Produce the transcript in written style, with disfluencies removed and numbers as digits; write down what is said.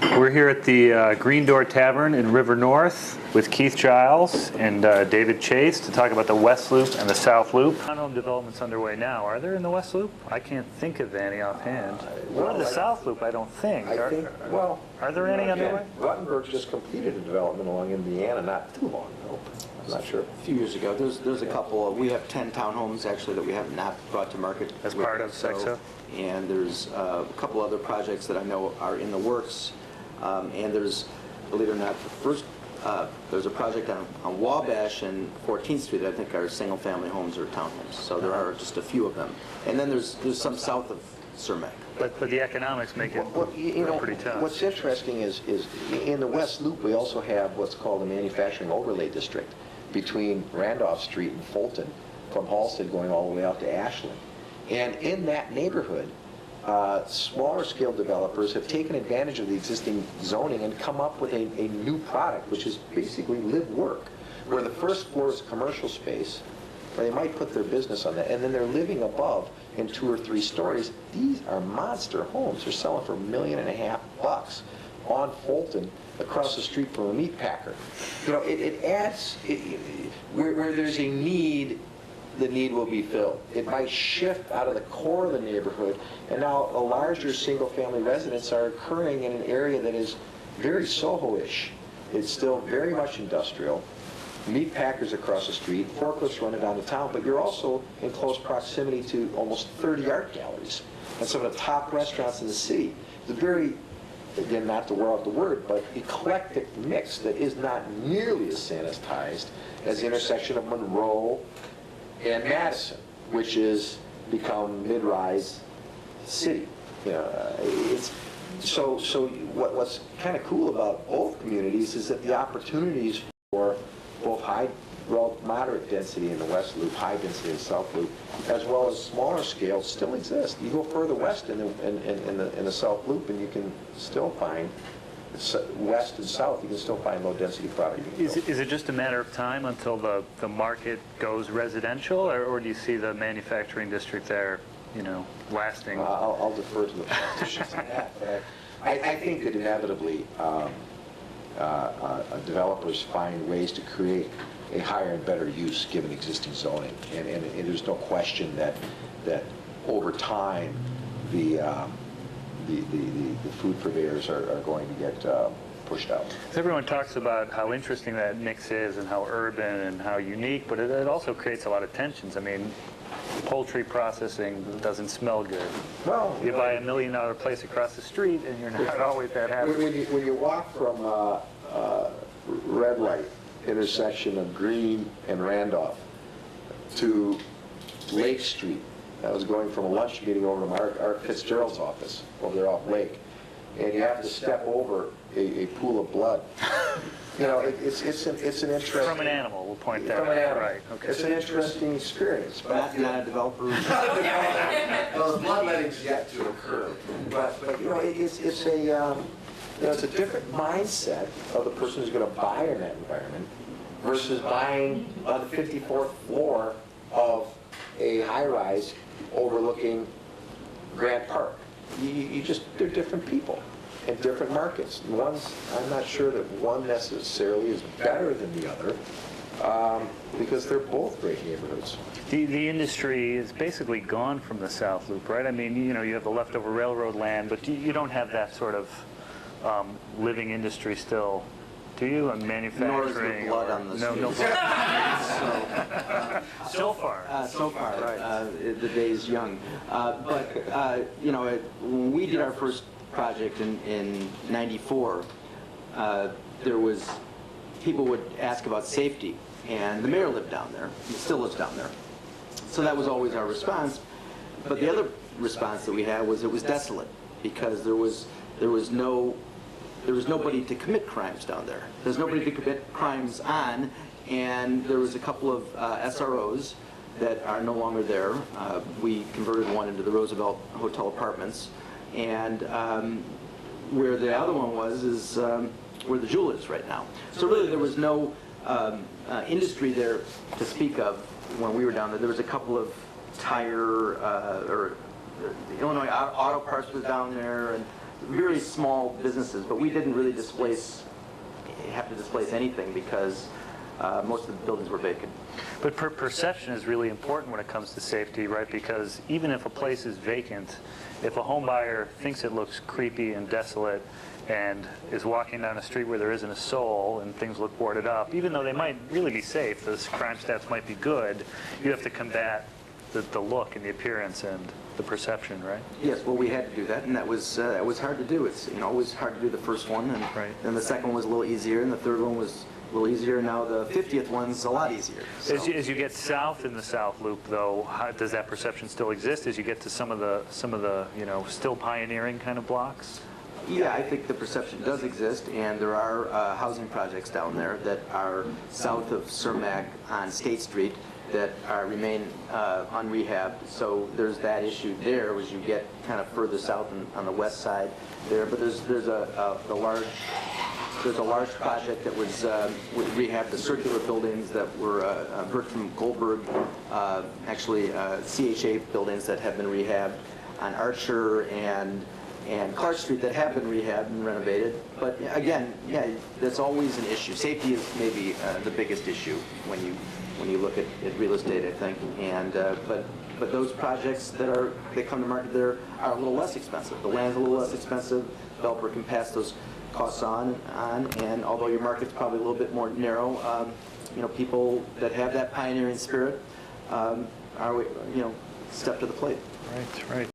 We're here at the Green Door Tavern in River North with Keith Giles and David Chase to talk about the West Loop and the South Loop. Townhome development's underway now. Are there in the West Loop? I can't think of any offhand. Or the South Loop, I don't think. Are there any underway? Ruttenberg just completed a development along Indiana not too long ago. I'm not sure. A few years ago. There's a couple. We have 10 townhomes actually that we have not brought to market. As part of SEXO? And there's a couple other projects that I know are in the works. And there's, believe it or not, there's a project on Wabash and 14th Street that I think are single-family homes or townhomes. So there are just a few of them. And then there's some south of Cermak. But the economics make it pretty tough. What's interesting is in the West Loop we also have what's called a manufacturing overlay district between Randolph Street and Fulton, from Halstead going all the way out to Ashland. And in that neighborhood, smaller scale developers have taken advantage of the existing zoning and come up with a new product, which is basically live-work, where the first floor is commercial space, where they might put their business on that, and then they're living above in 2 or 3 stories. These are monster homes. They're selling for $1.5 million on Fulton, across the street from a meat packer. You know, it adds, where there's a need, the need will be filled. It might shift out of the core of the neighborhood, and now a larger single-family residents are occurring in an area that is very Soho-ish. It's still very much industrial. Meat packers across the street, forklifts running down the town, but you're also in close proximity to almost 30 art galleries and some of the top restaurants in the city. It's a very, again, not to wear out the word, but eclectic mix that is not nearly as sanitized as the intersection of Monroe and Madison, which is become mid-rise city. You know, what's kind of cool about both communities is that the opportunities for both moderate density in the West Loop, high density in the South Loop, as well as smaller scale, still exist. You go further west in the South Loop, and you can still find west and south. You can still find low density product. Is it just a matter of time until the market goes residential, or do you see the manufacturing district there, you know, lasting? I'll defer to the politicians on that, but I think that inevitably developers find ways to create a higher and better use given existing zoning, and there's no question that over time the food purveyors are going to get pushed out. Everyone talks about how interesting that mix is and how urban and how unique, but it also creates a lot of tensions. I mean, poultry processing doesn't smell good. Well, you buy $1 million place across the street and you're not always that happy. When you walk from red light intersection of Green and Randolph to Lake Street, I was going from a lunch meeting over to Art Fitzgerald's office over there off Lake, and you have to step over a pool of blood. You know, it's an interesting... From an animal, we'll point that out. From an animal. Right, okay. It's an interesting experience. But not a developer. Those bloodletting's yet to occur. But you know, it's a different mindset of the person who's going to buy in that environment versus buying on the 54th floor of a high-rise overlooking Grant Park. They're different people in different markets. I'm not sure that one necessarily is better than the other, because they're both great neighborhoods. The industry is basically gone from the South Loop, right? I mean, you know, you have the leftover railroad land, but you don't have that sort of living industry still, do you? And manufacturing. Nor is there blood on the street. No blood. So far. So far, right. The day's young. But you know, when we did our first project in '94, there was, people would ask about safety, and the mayor lived down there. He still lives down there. So that was always our response. But the other response that we had was it was desolate, because there was nobody to commit crimes down there. There's nobody to commit crimes on, and there was a couple of SROs that are no longer there. We converted one into the Roosevelt Hotel Apartments, and where the other one was is where the Jewel is right now. So really there was no industry there to speak of when we were down there. There was a couple of tire, or Illinois Auto Parts was down there, and very small businesses, but we didn't really have to displace anything because most of the buildings were vacant. But perception is really important when it comes to safety, right? Because even if a place is vacant, if a home buyer thinks it looks creepy and desolate and is walking down a street where there isn't a soul and things look boarded up, even though they might really be safe, the crime stats might be good, you have to combat the look and the appearance and the perception, right? Yes, well, we had to do that, and that was hard to do. It's always hard to do the first one, and then the second one was a little easier, and the third one was a little easier, and now the 50th one's a lot easier. So. As you get south in the South Loop, though, does that perception still exist as you get to some of the still pioneering kind of blocks? Yeah, I think the perception does exist, and there are housing projects down there that are south of Cermak on State Street that remain unrehabbed. So there's that issue there as you get kind of further south on the west side there. But there's a large project that was would rehab the circular buildings that were heard from Goldberg, actually CHA buildings that have been rehabbed on Archer and Clark Street that have been rehabbed and renovated. But again, yeah, that's always an issue. Safety is maybe the biggest issue when you look at real estate, I think. And but those projects that come to market there are a little less expensive. The land's a little less expensive. Developer can pass those costs on, and although your market's probably a little bit more narrow, people that have that pioneering spirit are step to the plate. Right.